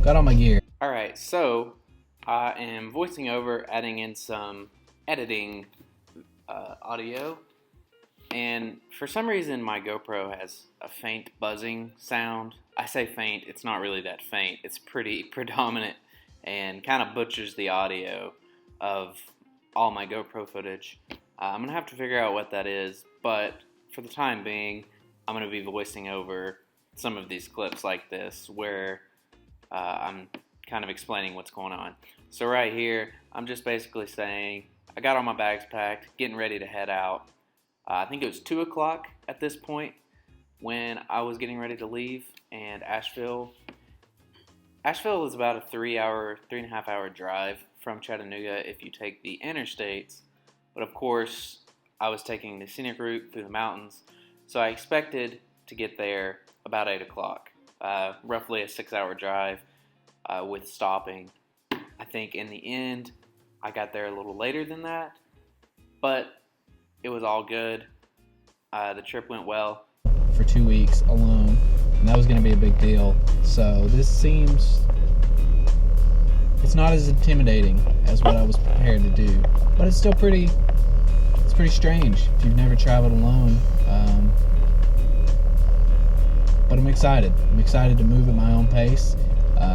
got all my gear. Alright, so I am voicing over, adding in some editing audio, and for some reason my GoPro has a faint buzzing sound. I say faint, it's not really that faint, it's pretty predominant and kind of butchers the audio of all my GoPro footage. I'm going to have to figure out what that is, but for the time being, I'm going to be voicing over some of these clips like this where I'm kind of explaining what's going on. So right here, I'm just basically saying, I got all my bags packed, getting ready to head out. I think it was 2 o'clock at this point when I was getting ready to leave, and Asheville is about a 3.5 hour drive from Chattanooga if you take the interstates. But of course, I was taking the scenic route through the mountains, so I expected to get there about 8 o'clock. Roughly a 6-hour drive with stopping. I think in the end, I got there a little later than that, but it was all good. The trip went well. For 2 weeks alone, and that was going to be a big deal. So this seems, it's not as intimidating as what I was prepared to do, but it's still pretty strange if you've never traveled alone. But I'm excited. I'm excited to move at my own pace.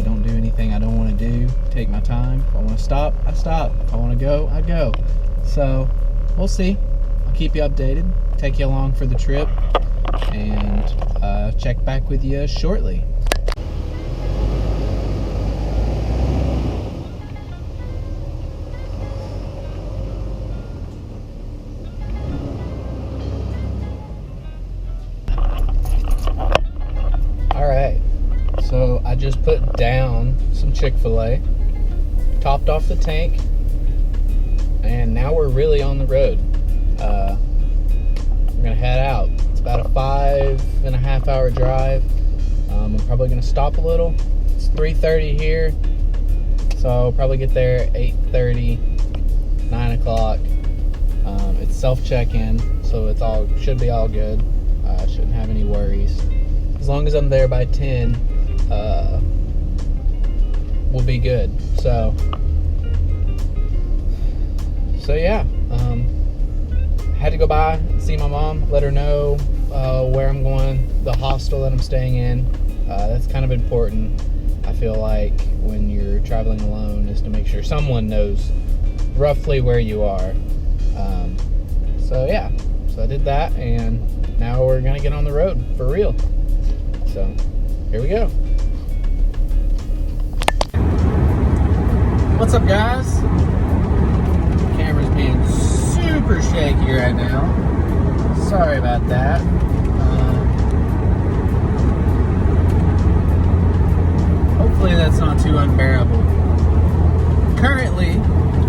Don't do anything I don't want to do. Take my time. If I want to stop, I stop. If I want to go, I go. So we'll see. I'll keep you updated. Take you along for the trip, and check back with you shortly. Alright, so I just put down some Chick-fil-A, topped off the tank, and now we're really on the road. We're gonna head out. It's about a 5.5 hour drive. I'm probably gonna stop a little. It's 3:30 here, so I'll probably get there at 8:30, 9 o'clock. It's self-check-in, so should be all good. Shouldn't have any worries. As long as I'm there by 10, we'll be good. So yeah. Had to go by and see my mom, let her know where I'm going, the hostel that I'm staying in. That's kind of important, I feel like, when you're traveling alone, is to make sure someone knows roughly where you are. So yeah, so I did that, and now we're gonna get on the road for real. So here we go. What's up, guys? Camera's being super shaky right now. Sorry about that. Hopefully that's not too unbearable. Currently,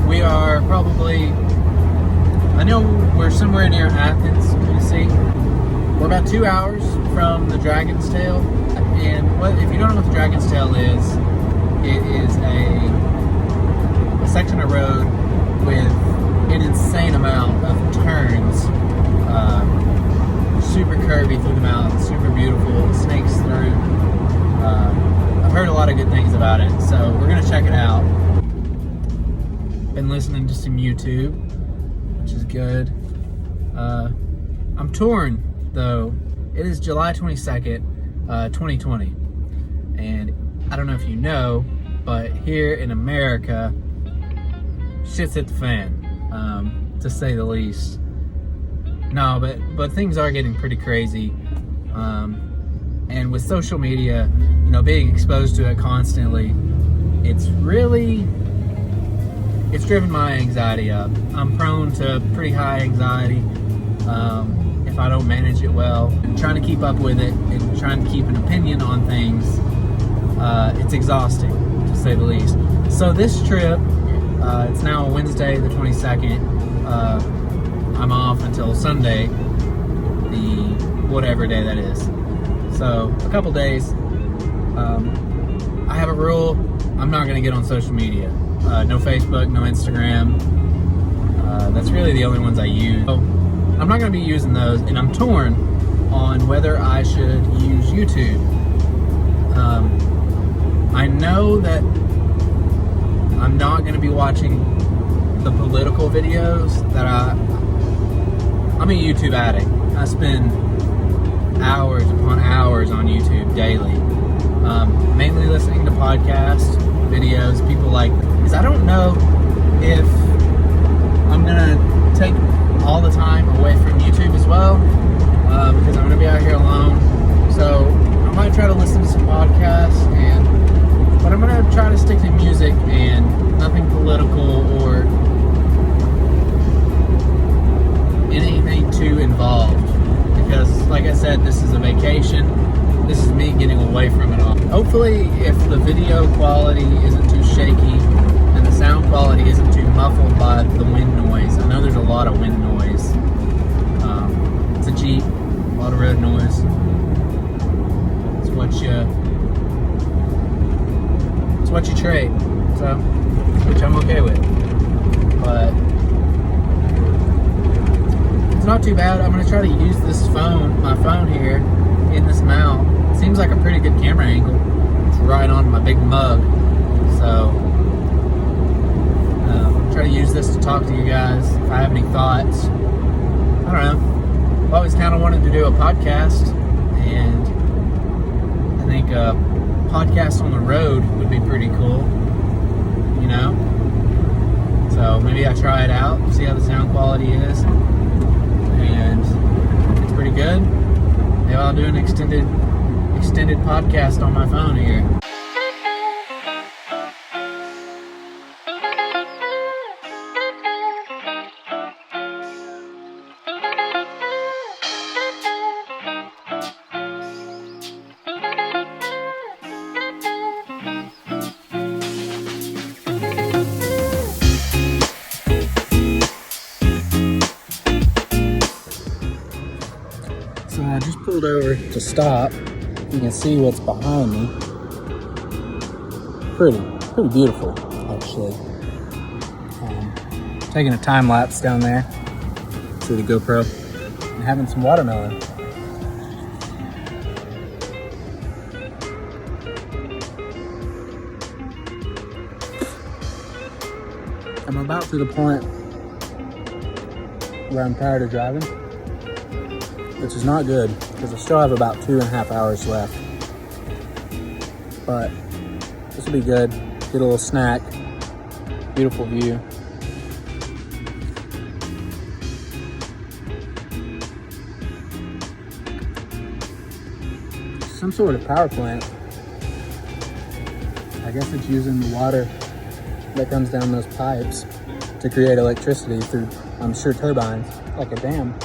we are probably, I know we're somewhere near Athens, you see. We're about 2 hours from the Dragon's Tail. And if you don't know what the Dragon's Tail is, it is a section of road with an insane amount of turns, super curvy through the mountains, super beautiful, snakes through. I've heard a lot of good things about it, so we're gonna check it out. Been listening to some YouTube, which is good. I'm torn though. It is July 22nd, 2020, and I don't know if you know, but here in America, shit's hit the fan. To say the least. No, but things are getting pretty crazy. And with social media, being exposed to it constantly, it's driven my anxiety up. I'm prone to pretty high anxiety if I don't manage it well. And trying to keep up with it and trying to keep an opinion on things, it's exhausting, to say the least. So this trip, it's now Wednesday the 22nd. I'm off until Sunday, the whatever day that is. So a couple days. I have a rule: I'm not going to get on social media. No Facebook, no Instagram. That's really the only ones I use. So I'm not going to be using those, and I'm torn on whether I should use YouTube. I know know that I'm not going to be watching the political videos that I'm a YouTube addict. I spend hours upon hours on YouTube daily, mainly listening to podcasts, videos, people like, because I don't know if I'm going to take all the time away from YouTube as well, because I'm going to be out here alone. So I might try to listen to some podcasts, but I'm going to try to stick to music and nothing political or anything too involved. Because, like I said, this is a vacation. This is me getting away from it all. Hopefully, if the video quality isn't too shaky and the sound quality isn't too muffled by the wind noise. I know there's a lot of wind noise. It's a Jeep, a lot of road noise. It's what you trade, so, which I'm okay with. But it's not too bad. I'm going to try to use my phone here, in this mount. It seems like a pretty good camera angle. It's right on my big mug. So, try to use this to talk to you guys if I have any thoughts. I don't know. I've always kind of wanted to do a podcast, and I think a podcast on the road would be pretty cool, you know? So maybe I try it out, see how the sound quality is, and if it's pretty good, maybe I'll do an extended podcast on my phone here. So I just pulled over to stop. You can see what's behind me. Pretty beautiful, actually. Taking a time lapse down there to the GoPro and having some watermelon. I'm about to the point where I'm tired of driving, which is not good because I still have about 2.5 hours left. But this will be good. Get a little snack. Beautiful view. Some sort of power plant. I guess it's using the water that comes down those pipes to create electricity through, I'm sure, turbines, like a dam.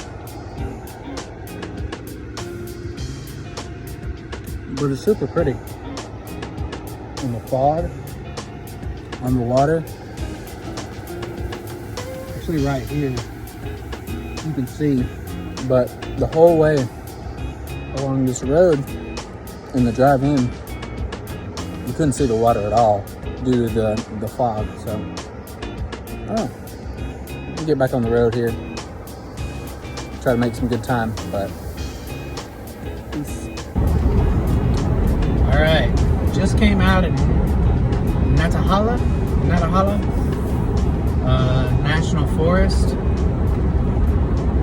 But it's super pretty. In the fog, on the water. Actually right here, you can see, but the whole way along this road in the drive in, you couldn't see the water at all due to the fog. So, we'll get back on the road here. Try to make some good time, but peace. All right, just came out in Natahala National Forest.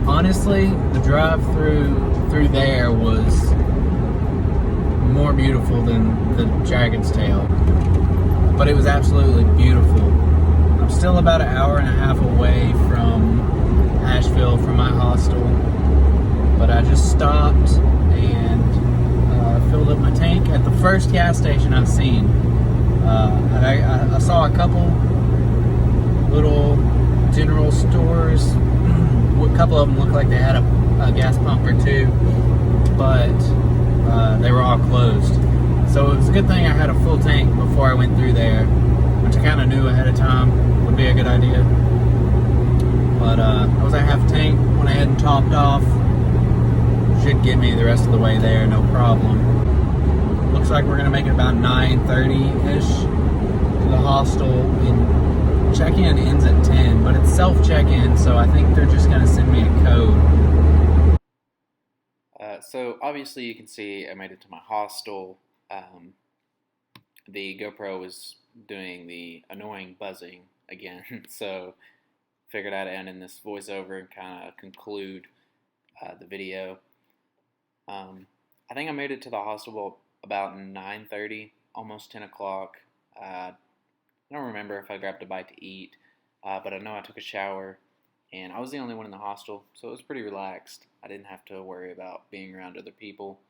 Honestly, the drive through there was more beautiful than the Dragon's Tail, but it was absolutely beautiful. I'm still about 1.5 hours away from Asheville, from my hostel, but I just stopped and filled up my tank at the first gas station I've seen. I saw a couple little general stores. A couple of them looked like they had a gas pump or two, but they were all closed. So it was a good thing I had a full tank before I went through there, which I kind of knew ahead of time would be a good idea. But I was at half tank, went ahead and topped off. Should get me the rest of the way there, no problem. Looks like we're gonna make it about 9:30-ish to the hostel, and check-in ends at 10, but it's self-check-in, so I think they're just gonna send me a code. So obviously you can see I made it to my hostel. the GoPro was doing the annoying buzzing again. So figured I'd end in this voiceover and kind of conclude the video. I think I made it to the hospital about 9:30, almost 10 o'clock. I don't remember if I grabbed a bite to eat, but I know I took a shower, and I was the only one in the hostel, so it was pretty relaxed. I didn't have to worry about being around other people.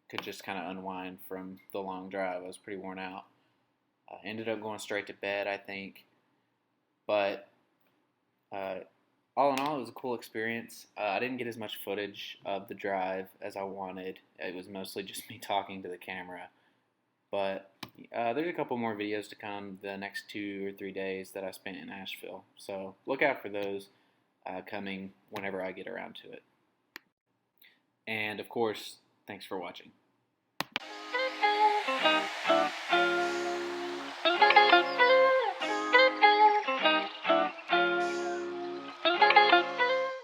Could just kind of unwind from the long drive. I was pretty worn out. Ended up going straight to bed, I think. But uh, all in all, it was a cool experience. I didn't get as much footage of the drive as I wanted. It was mostly just me talking to the camera. But there's a couple more videos to come the next 2 or 3 days that I spent in Asheville. So look out for those coming whenever I get around to it. And of course, thanks for watching.